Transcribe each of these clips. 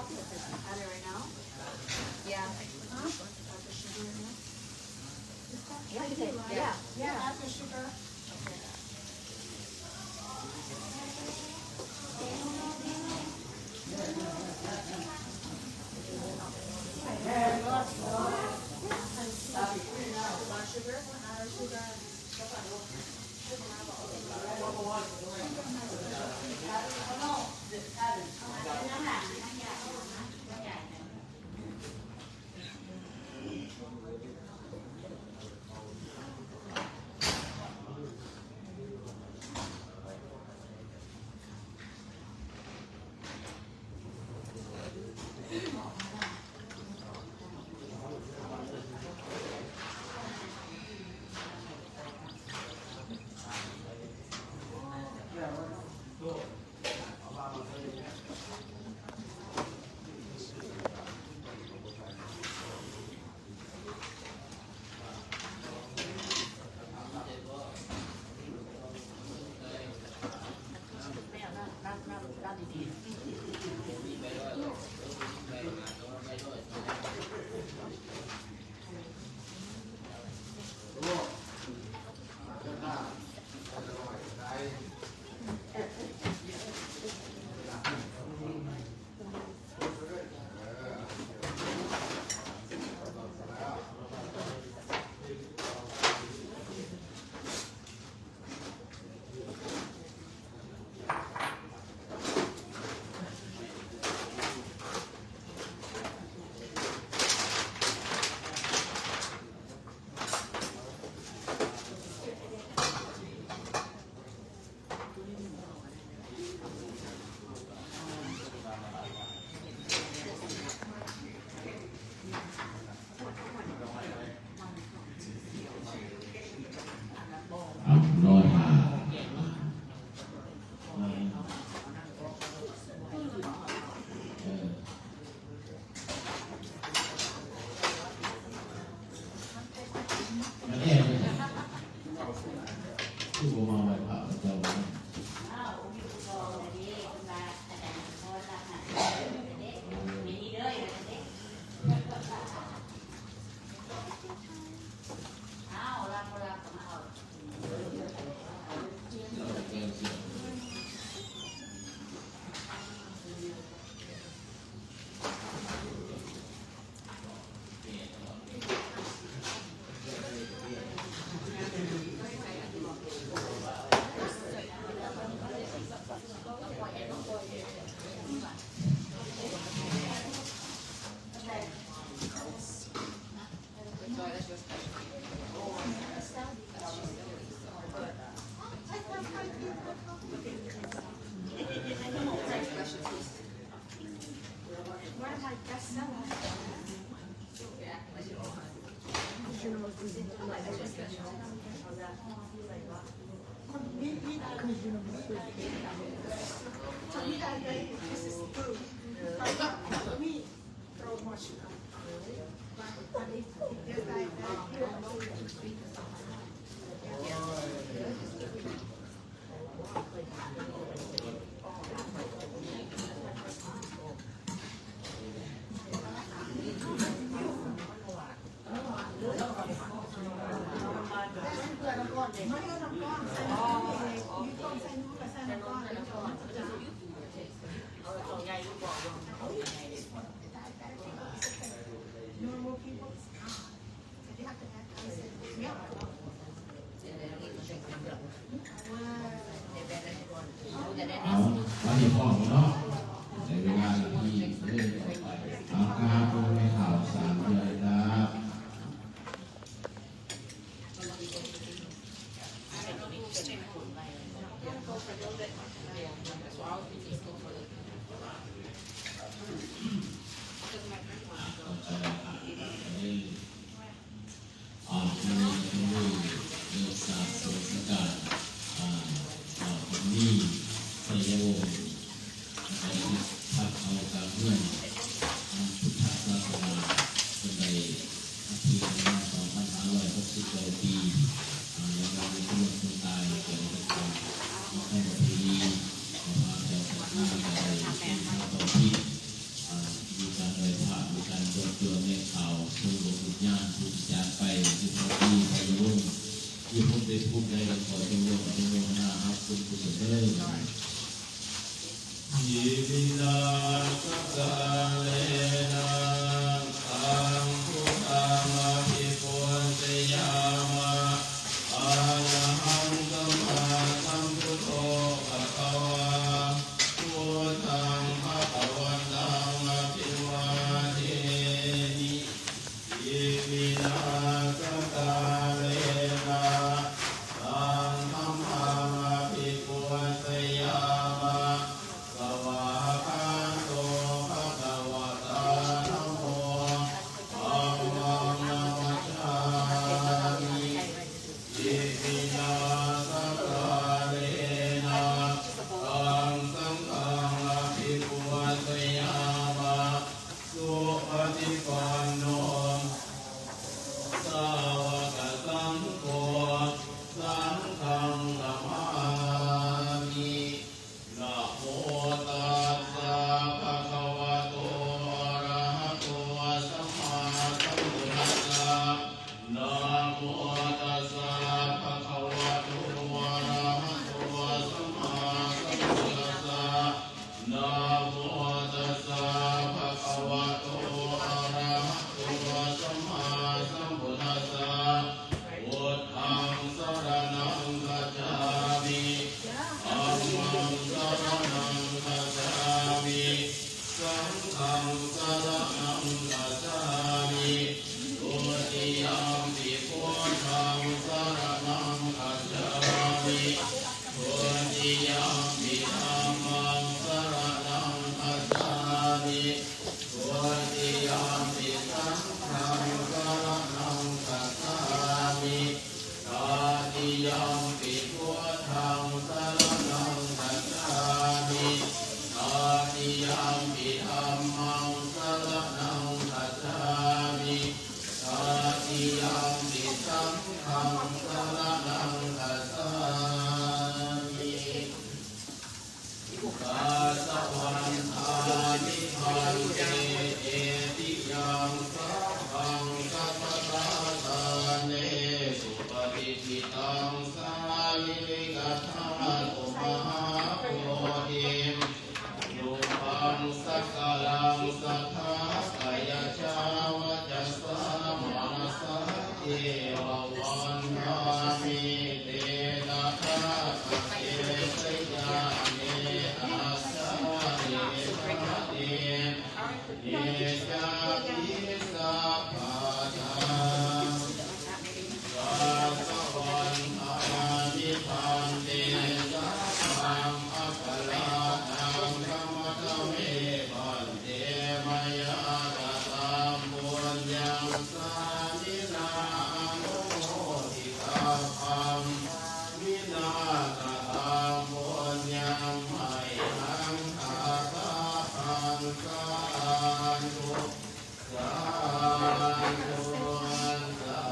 Add it right now? Yeah. Add the sugar in it? Yeah. Add the sugar. ธังสรณังคัจฉามิตาติยัมปิธัมมังสรณังคัจฉามิตาติยัมปิสังฆังสรณังคัจฉามิกาสวันทานิพันเตเอติยังสัพพังกัปปะตาตาเนสุปฏิทิตังสาลิกัตถาตุมหาโพธิรูปังสักกะลังสัทธากายชาวจัสสะมนัสสะเทววันทามิเตนะทะเตสยาเนอาสาเนทะเตเนจาปิสัพพะทาสะวันอามิพันเตสัพพังอัปปะลานังธรรมะเมพันเตมยาตตัมปุญญังสามินาโนทิตาภัมมินาตตัมปุญญังไมหังอาตาภังสาธุสาธุสา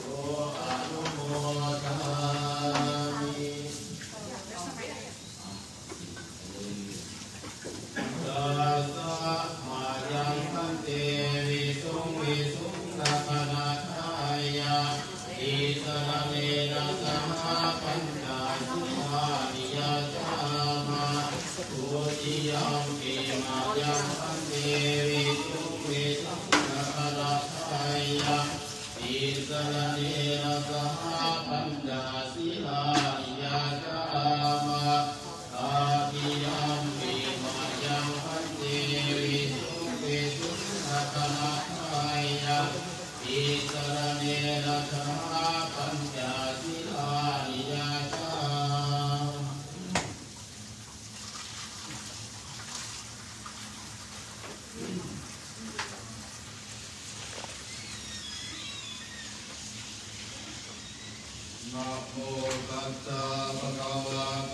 ธุอนุโมทามิ ตัสสะมายังพันเตวิสุงวิสุงนาคนาทายาอิสระเนนะสหปัญญาสุมานิยาจามาทุติยัมปิมายังพันเตวิสุงวิสุงนาคนาทายาอิสระเนนะสหปัญญาสิลานิยาจามาตาติยัมปิมายังพันเตวิสุงวิสุงนาคนาทายาอิสระเนนะสหปัญญาสิลานิยาจานะโมตัสสะภะคะวะโต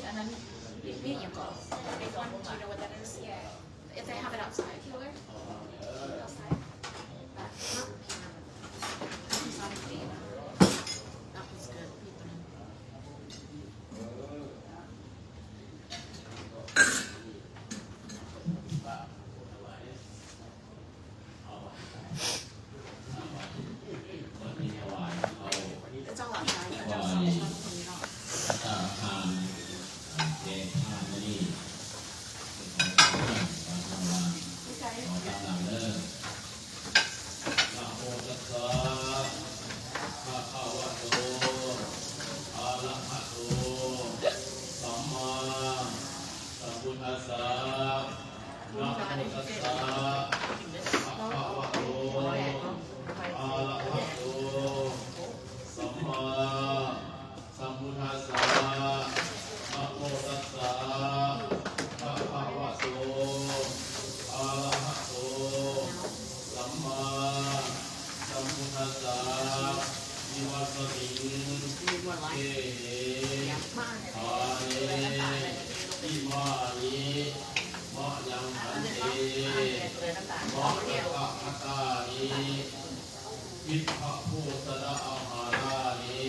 อันนั้นนี่อย่างก่อน Big one, do you know what that is? Yeah. If they have it outside, killer? Outside? That, not peanut. It's not a peanut. That was good. Peanut. วันนี้ถวายเอา It's all outside. It's all outside. It's not from the yard. ตาทานเจทานนี่เป็นของทางวัน Okay. ขอตามหลังเด้อนะโมตัสสะภะคะวะโตอะระหะโตสัมมาสัมพุทธัสสะนะโมตัสสะภะคะวะโตอะระหะโตสัมมาสัมพุทธัสสะนะโมตัสสะภะคะวะโตอะระหะโตสัมมาสัมพุทธัสสะวิวัสสติ Need more เก light. เห Yeah. Come on. ทาเนอิมานิมะยังพันเตมะกะกะมัตตานิอิทธะโพสดะอาหารานิ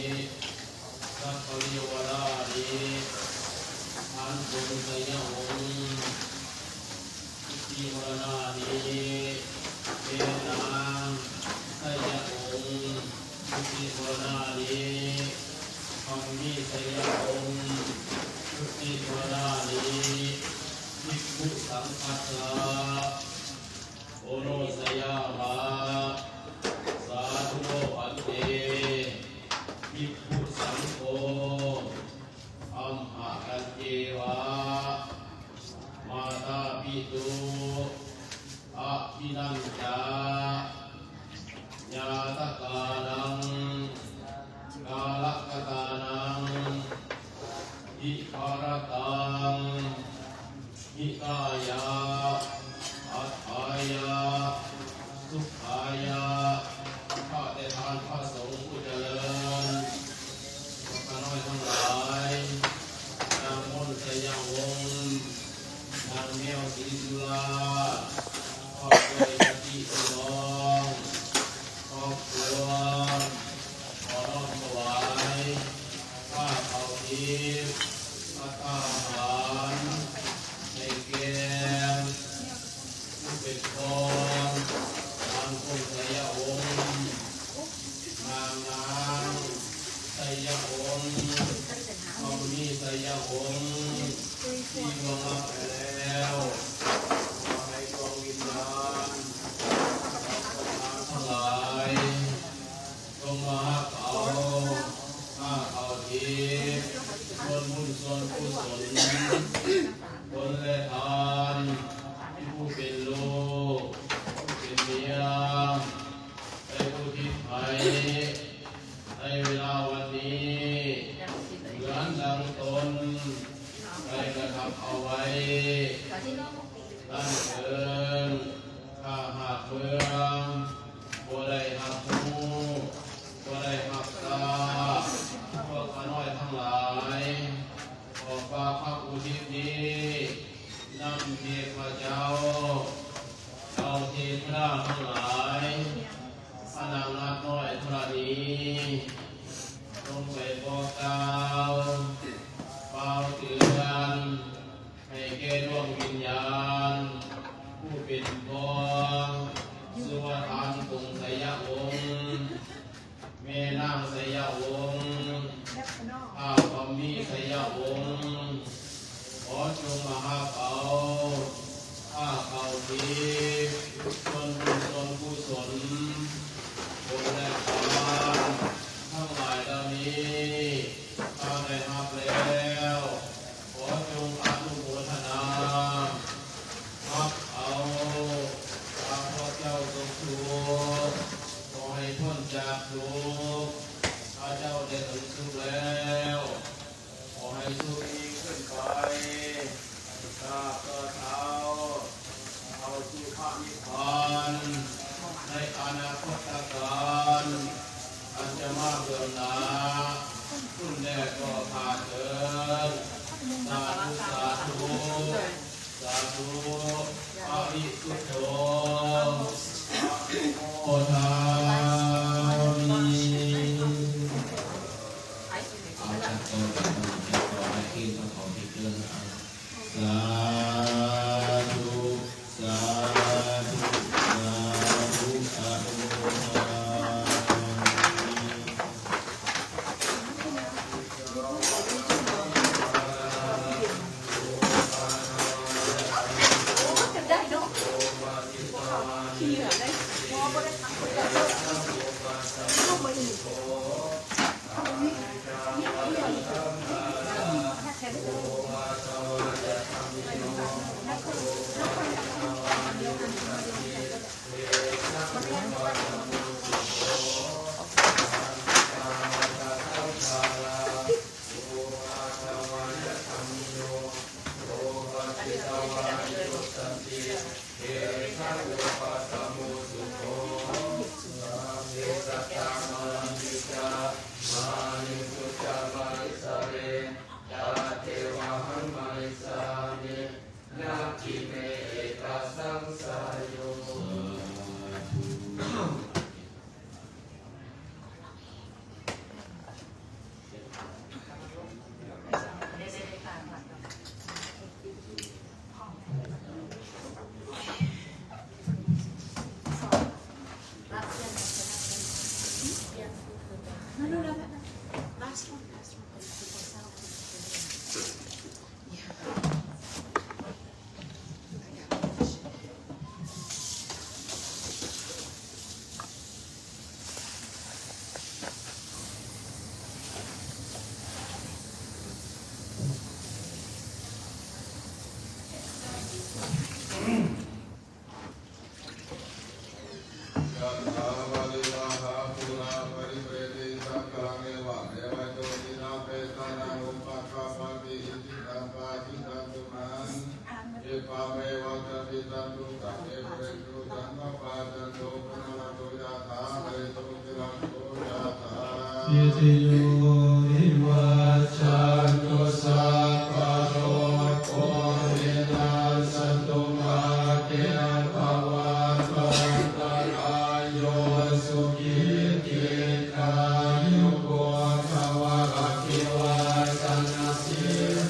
สัพพะริวารานิอันตุงสยหงอิมรณานิเอนังสยหงอิมรณานิธรรมิสยหงอิมรณานิภิกขุสังฆัสสะโอโนสยามะสาธุโลภันเตภิกขุสังโฆอัมหะกันเจวะมาตาปิตุอะภินันจาญาตกานังกาลกตานังอิภารตังหิตายาอัฏฐายาสุขายาข้าแต่ทานพระสงฆ์ผู้เจริญข้าน้อยทั้งหลายนางมนต์สยามวงศ์นางแมวศรีสุราครอบครัวญาติพี่น้องครอบครัวขอน้อมถวายข้าเขาทิพย์พัตตาหารในแก้มผู้เป็นกองนางคงสยามวงศ์นางสยามวงศ์ทองมีสยามวงศ์ที่ลวงลับไปแล้วขอให้ดวงวิญญาณทั้งหลายจงมาเขาข้าเขาทิพย์ส่วนบุญส่วนกุศลผลและทานผู้เป็นลูกผู้เป็นเมียได้ผู้ที่ไถ่ในเวลาวันนี้เหมือนดังตนได้กระทำเอาไว้นั่นเกินข้าหากเมืองบ่ได้หักหูบ่ได้หักตาพวกข้าน้อยทั้งหลายขอฝากพระอุทิศนี้นำเทพเจ้าเอาเทพดาทั้งหลายพระนางนาคน้อยธรณีลงไปบอกกล่าวเป่าเตือนให้แก่ดวงวิญญาณผู้เป็นกองสุวรรณกรุงสยามวงศ์แม่นางสยามวงศ์ข้าพมีสยามวงศ์ขอจงมาหาเขาข้าเขาทิพย์ส่วนบุญส่วนกุศลบุญและทานทั้งหลายเหล่านี้ข้าได้รับแล้วขอจงอนุโมทนารับเอาข้าพเจ้าทุกทุกข์ขอให้พ้นจากทุกข์ข้าเจ้าได้ถึงสุขแล้วขอให้สุขยิ่ง ตุปริสุทโธโอทามิเอาจักโตจักโตจักโตอาคีพระขอพิเรื่องเอาสาธุสาธุสาธุสาธุได้เนาะขี้เหรอได้มอก็ได้ทั้งคนได้เข้ามาอีกยิติโยวิวัชชันตุสัพพะโรโควินาศตุมาเตภวัตวันตรายโยสุขิติกายุโกภวะอภิวาทนาสิ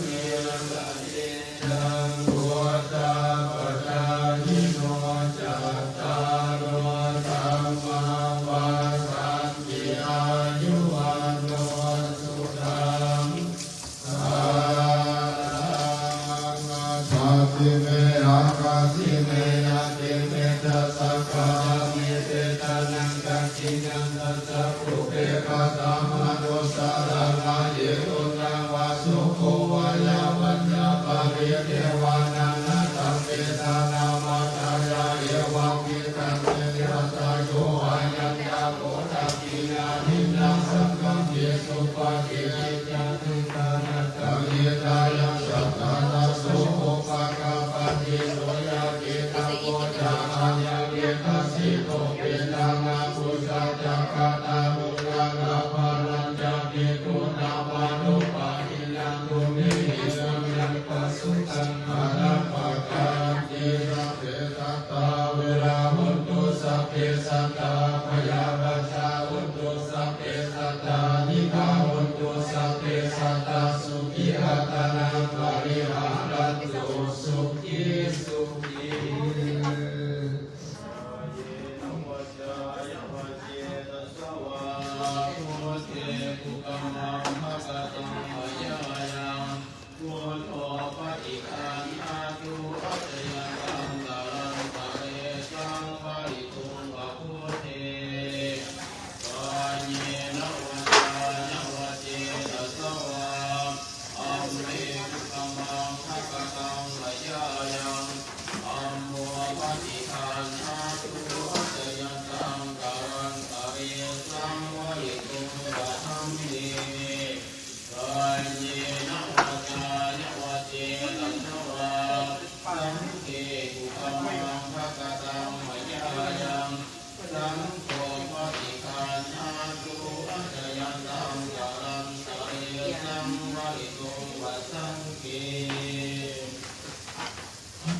ริสันติจังวุฒาปัจจายิโนจัตตารโอธรรมวาสันติอายุวันโนสุขังภาลังสัพพิเมอาคาสิเมยติเมตัสสะกะมิเตตานังกัจจินังตัสสะปุเปกะตามโนสารังอาเยตุนังวาสุโขวายาวัญญาปะริเทวานังนาตัมเปตานามาตายาเอวังกิตังเตยัตตาโยอายัญญาโกตักขินานินังสังฆังเยสุปะเกจิจังตุตานัตตะเยตายังสัตตานาโสโภปะกะปะเทโสยะเกตังโกจาอายังเกตัสสิโตเปตังนาปุจจาจักขะตามุราลาภารัญจาเกตุนามานุปะหินังตุนิหิสังยังปัสสุตังอารัปปะกันติระเปตตาเวราหุนตุสัพเพสัตตาพยาบาชาหุนตุสัพเพสัตตานิพาหุนตุสัพเพสัตตาสุขิอัตตานังปริหารันตุสุขิสุขิ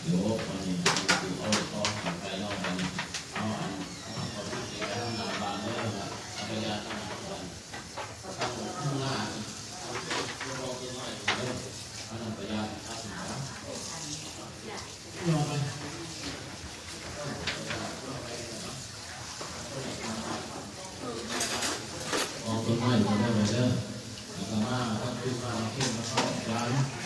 โยกวันนี้คือเอาต่อไปนอกวันเอาคนที่ไปทำงานบ้านเนี่ยนะเอาไปยาทำงานบ้านทำงานเราเป็นน้อยเลยอันนั้นไปยาทำงานยอมไหมเอาต้นไม้มาได้ไหมเด้อแล้วก็มาถ้าขึ้นมาเข้มมาเข้าร้าน